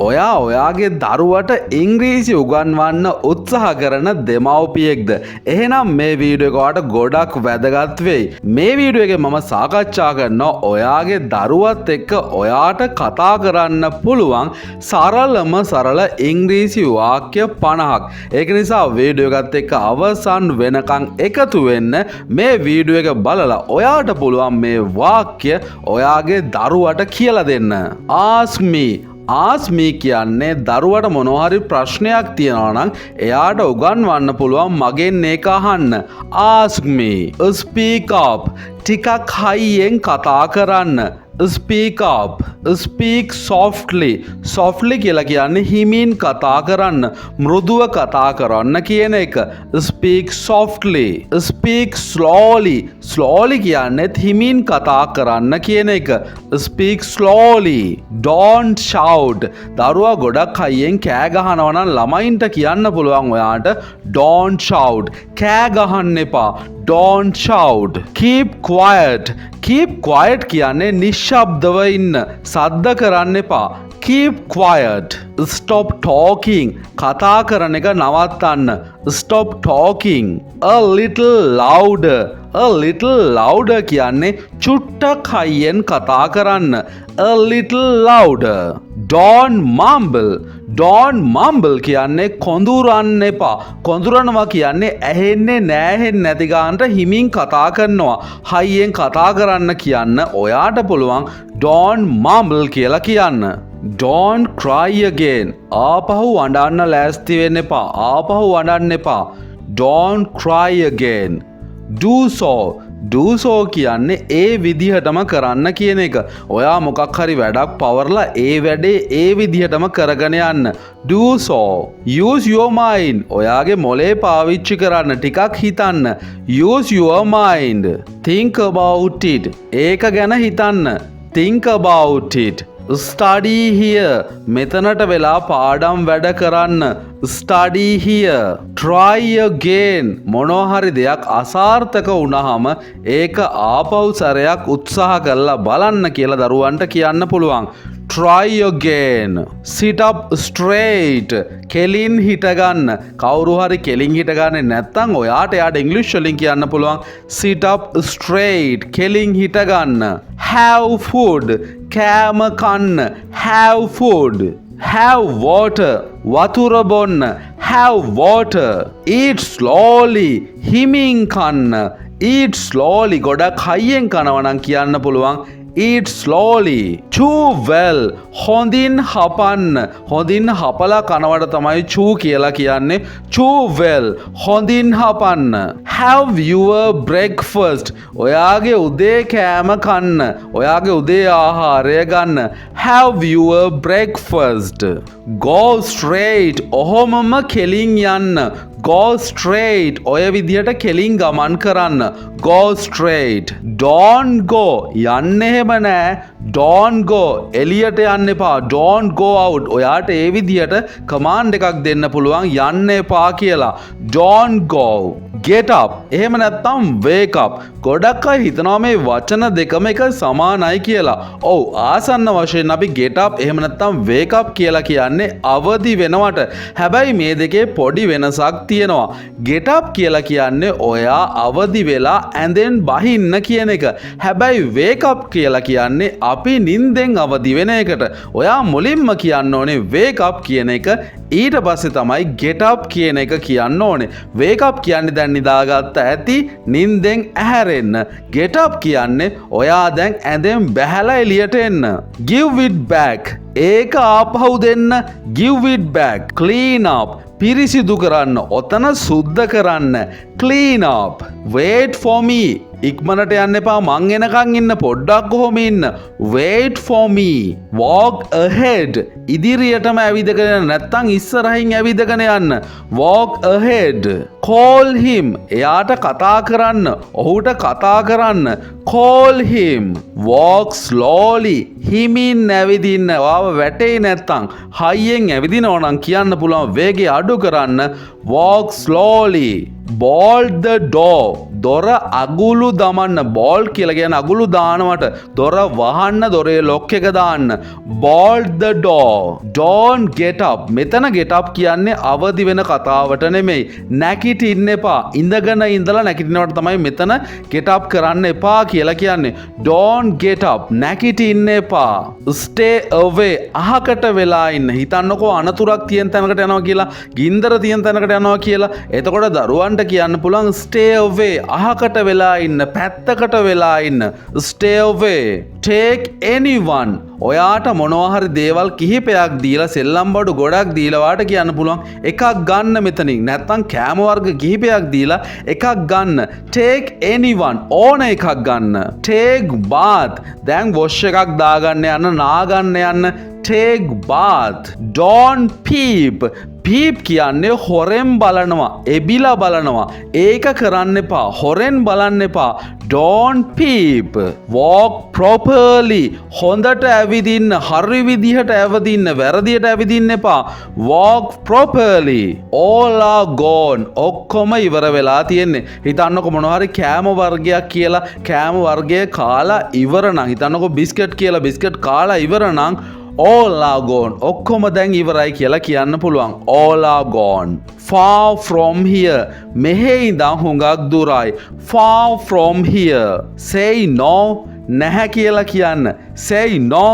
ඔයා ඔයාගේ දරුවට ඉංග්‍රීසි උගන්වන්න උත්සාහ කරන දෙමව්පියෙක්ද? එහෙනම් මේ වීඩියෝ එක ඔයාලට ගොඩක් වැදගත් වෙයි. මේ වීඩියෝ එකේ මම සාකච්ඡා කරනවා ඔයාගේ දරුවත් එක්ක ඔයාට කතා කරන්න පුළුවන් සරල ඉංග්‍රීසි වාක්‍ය 50ක්. ඒක නිසා වීඩියෝ එකත් එක්ක අවසන් වෙනකන් එකතු වෙන්න. මේ වීඩියෝ එක බලලා ඔයාට පුළුවන් මේ වාක්‍ය ඔයාගේ දරුවට කියලා දෙන්න. Ask me කියන්නේ දරුවට මොනවා හරි ප්‍රශ්නයක් තියෙනවා නම් එයාට උගන්වන්න පුළුවන් මගෙන් ඒක අහන්න. Ask me. Speak up. ටිකක් හයියෙන් කතා කරන්න. Speak up. Speak softly. Softly කියලා කියන්නේ හිමින් කතා කරන්න, මෘදුව කතා කරන්න කියන එක. Speak softly. Speak slowly. Slowly කියන්නේ හිමින් කතා කරන්න කියන එක. Speak slowly. Don't shout. දරුවා ගොඩක් හයියෙන් කෑ ගහනවා නම් ළමයින්ට කියන්න පුළුවන් ඔයාට don't shout. කෑ ගහන්න එපා. Don't shout. Keep quiet. Keep quiet කියන්නේ නිශ්ශබ්දව ඉන්න. සද්ද කරන්න එපා. Keep quiet. Stop talking. කතා කරන එක නවත්තන්න. Stop talking. A little louder. A little louder කියන්නේ චුට්ටක් හයියෙන් කතා කරන්න. A little louder. Don't mumble. Don't mumble කියන්නේ කොඳුරන්න එපා. කොඳුරනවා කියන්නේ ඇහෙන්නේ නැහෙන්නේ නැති ගන්නට හිමින් කතා කරනවා. හයියෙන් කතා කරන්න කියන්න ඔයාට පුළුවන් don't mumble කියලා කියන්න. Don't cry again. ආපහු අඬන්න ලෑස්ති වෙන්න එපා. ආපහු අඬන්න එපා. Don't cry again. Do so කියන්නේ ඒ විදිහටම කරන්න කියන එක. ඔයා මොකක් හරි වැඩක් පවර්ලා ඒ වැඩේ ඒ විදිහටම කරගෙන යන්න. Do so. Use your mind. ඔයාගේ මොලේ පාවිච්චි කරන්න. ටිකක් හිතන්න. Use your mind. Think about it. ඒක ගැන හිතන්න. Think about it. Study here. මෙතනට වෙලා පාඩම් වැඩ කරන්න. Study here. Try again. මොනවා හරි දෙයක් අසාර්ථක වුණාම ඒක ආපහු සැරයක් උත්සාහ කරලා බලන්න කියලා දරුවන්ට කියන්න පුළුවන්. Try again. Sit up straight. කෙලින් හිටගන්න. කවුරු හරි කෙලින් හිටගන්නේ නැත්නම් ඔයාට ඉංග්‍රීසි වලින් කියන්න පුළුවන් sit up straight. කෙලින් හිටගන්න. Have food. කෑම කන්න. Have food. Have water. වතුර බොන්න. Have water. Eat slowly. හිමින් කන්න. Eat slowly. ගොඩක් හයියෙන් කනවා නම් කියන්න පුළුවන් eat slowly. Chew well. හොඳින් හපන්න. හොඳින් හපලා කනවට තමයි chew කියලා කියන්නේ. Chew well. හොඳින් හපන්න. Have your breakfast. ඔයාගේ උදේ කෑම කන්න. ඔයාගේ උදේ ආහාරය ගන්න. Have your breakfast. Go straight. ඔහොමම කෙලින් යන්න. Go straight. ඔය විදිහට කෙලින් ගමන් කරන්න. Go straight. Don't go. යන්න එහෙම නෑ. Don't go. එළියට යන්න එපා. Don't go out. ඔයාට ඒ විදිහට කමාන්ඩ් එකක් දෙන්න පුළුවන් යන්න එපා කියලා. Don't go. Get up. එහෙම නැත්නම් wake up. ගොඩක් අය හිතනවා මේ වචන දෙකම එක සමානයි කියලා. ඔව් ආසන්න වශයෙන් අපි get up එහෙම නැත්නම් wake up කියලා කියන්නේ අවදි වෙනවට. හැබැයි මේ දෙකේ පොඩි වෙනසක් තියෙනවා. Get up කියලා කියන්නේ ඔයා අවදි වෙලා ඇඳෙන් බහින්න කියන එක. හැබැයි wake up කියලා කියන්නේ අපි නිින්දෙන් අවදි වෙන එකට. ඔයා මුලින්ම කියන්න ඕනේ wake up කියන එක. ඊට පස්සේ තමයි get up කියන එක කියන්න ඕනේ. wake up කියන්නේ දැන් නිදාගත්ත ඇති නිින්දෙන් ඇහැරෙන්න. get up කියන්නේ ඔයා දැන් ඇඳෙන් බැහැලා එළියට එන්න. give it back. ඒක ආපහු දෙන්න. give it back. clean up. පිරිසිදු කරන්න. ඔතන සුද්ධ කරන්න. clean up. wait for me. ඉක්මනට යන්න එපා මං එනකන් ඉන්න පොඩ්ඩක් කොහොම ඉන්න. wait for me. walk ahead. ඉදිරියටම ඇවිදගෙන නැත්තම් ඉස්සරහින් ඇවිදගෙන යන්න. walk ahead. call him. එයාට කතා කරන්න. ඔහුට කතා කරන්න. call him. walk slowly. හිමින් ඇවිදින්න. ඔයාව වැටෙයි නැත්තම් හයියෙන් ඇවිදිනවා නම් කියන්න පුළුවන් වේගය අඩු කරන්න. walk slowly. Bolt the door. දොර අගුළු දමන්න. bolt කියලා කියන අගුළු දානවට දොර වහන්න දොරේ lock එක දාන්න. bolt the door. don't get up. මෙතන get up කියන්නේ අවදි වෙන කතාවට නෙමෙයි. නැගිටින්න එපා. ඉඳගෙන ඉඳලා නැගිටිනවට තමයි මෙතන get up කරන්න එපා කියලා කියන්නේ. don't get up. නැගිටින්න එපා. stay away. අහකට වෙලා ඉන්න. හිතන්නකෝ අනතුරක් තියෙන තැනකට යනවා කියලා, ගින්දර තියෙන තැනකට යනවා කියලා. එතකොට දරුවන්ට කියන්න පුළුවන් stay away. අහකට වෙලා ඉන්න, පැත්තකට වෙලා ඉන්න. stay away. take anyone. ඔයාට මොනවා හරි දේවල් කිහිපයක් දීලා, සෙල්ලම් බඩු ගොඩක් දීලා වාට කියන්න පුළුවන් එකක් ගන්න මෙතනින්. නැත්නම් කෑම වර්ග කිහිපයක් දීලා එකක් ගන්න. take anyone. ඕන එකක් ගන්න. take bath. දැන් wash එකක් දාගන්න යන්න, නාගන්න යන්න. take bath. don't peep. peep කියන්නේ හොරෙන් බලනවා, එබිලා බලනවා. ඒක කරන්න එපා. හොරෙන් බලන්න එපා. don't peep. walk properly. හොඳට ඇවිදින්න, හරි විදිහට ඇවිදින්න, වැරදියට ඇවිදින්න එපා. walk properly. all are gone. ඔක්කොම ඉවර වෙලා තියෙන්නේ. හිතන්නකො මොනවා හරි කෑම වර්ගයක් කියලා, කෑම වර්ගය කාලා ඉවර නම්, හිතන්නකො බිස්කට් කියලා, බිස්කට් කාලා ඉවර නම් all are gone. ඔක්කොම දැන් ඉවරයි කියලා කියන්න පුළුවන්. all are gone. far from here. මෙහෙ ඉඳන් හුඟක් දුරයි. far from here. say no. නැහැ කියලා කියන්න. say no.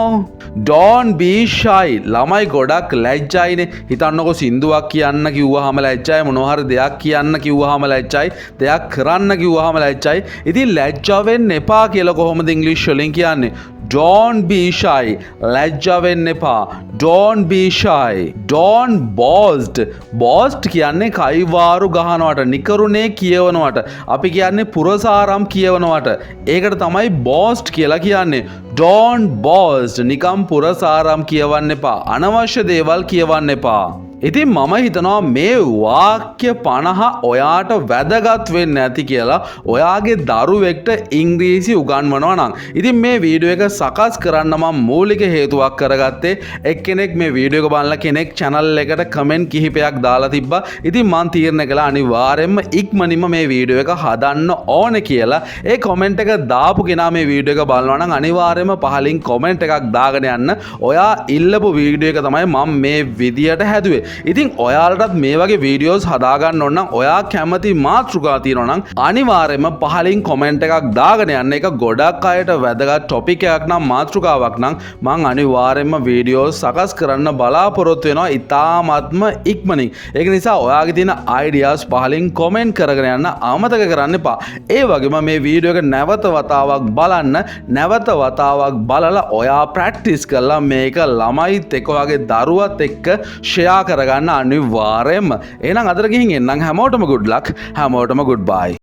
don't be shy. ළමයි ගොඩක් ලැජ්ජයිනේ. හිතන්නකො සින්දුවක් කියන්න කිව්වහම ලැජ්ජයි, මොනවා හරි දෙයක් කියන්න කිව්වහම ලැජ්ජයි, දෙයක් කරන්න කිව්වහම ලැජ්ජයි. ඉතින් ලැජ්ජා වෙන්න එපා කියලා කොහොමද ඉංග්‍රීසි වලින් කියන්නේ? don't be shy. ලැජ්ජා වෙන්න එපා. don't be shy. don't boast. boast කියන්නේ කයිවාරු ගහනවට, නිකරුණේ කියවනවට. අපි කියන්නේ පුරසාරම් කියවනවට. ඒකට තමයි boast කියලා කියන්නේ. don't boast. නිකම් පුරසාරම් කියවන්න එපා. අනවශ්‍ය දේවල් කියවන්න එපා. ඉතින් මම හිතනවා මේ වාක්‍ය 50 ඔයාට වැදගත් වෙන්න ඇති කියලා, ඔයාගේ දරුවෙක්ට ඉංග්‍රීසි උගන්වනවා නම්. ඉතින් මේ වීඩියෝ එක සකස් කරන්න මම මූලික හේතුවක් කරගත්තේ, එක්කෙනෙක් මේ වීඩියෝ එක බලලා කෙනෙක් channel එකට කමෙන්ට් කිහිපයක් දාලා තිබ්බා. ඉතින් මම තීරණය කළා අනිවාර්යයෙන්ම ඉක්මනින්ම මේ වීඩියෝ එක හදන්න ඕනේ කියලා. ඒ කමෙන්ට් එක දාපු කෙනා මේ වීඩියෝ එක බලනවා නම් අනිවාර්යයෙන්ම පහලින් කමෙන්ට් එකක් දාගෙන යන්න. ඔයා ඉල්ලපු වීඩියෝ එක තමයි මම මේ විදියට හැදුවේ. ඉතින් ඔයාලටත් මේ වගේ වීඩියෝස් හදාගන්න ඕන නම්, ඔයා කැමති මාතෘකා තියෙනවා නම් අනිවාර්යයෙන්ම පහලින් කමෙන්ට් එකක් දාගෙන යන්න. ඒක ගොඩක් අයට වැදගත් ටොපික් එකක් නම්, මාතෘකාවක් නම් මම අනිවාර්යයෙන්ම වීඩියෝස් සකස් කරන්න බලාපොරොත්තු වෙනවා ඉතාමත්ම ඉක්මනින්. ඒක නිසා ඔයාගේ තියෙන අයිඩියාස් පහලින් කමෙන්ට් කරගෙන යන්න අමතක කරන්න එපා. ඒ වගේම මේ වීඩියෝ එක නැවත වතාවක් බලන්න. නැවත වතාවක් බලලා ඔයා ප්‍රැක්ටිස් කරලා මේක ළමයිත් එක්ක, ඔයාගේ දරුවත් එක්ක ෂෙයා කරගන්න අනිවාර්යයෙන්ම. එහෙනම් අදට ගිහින් එන්නම්. හැමෝටම good luck. හැමෝටම goodbye.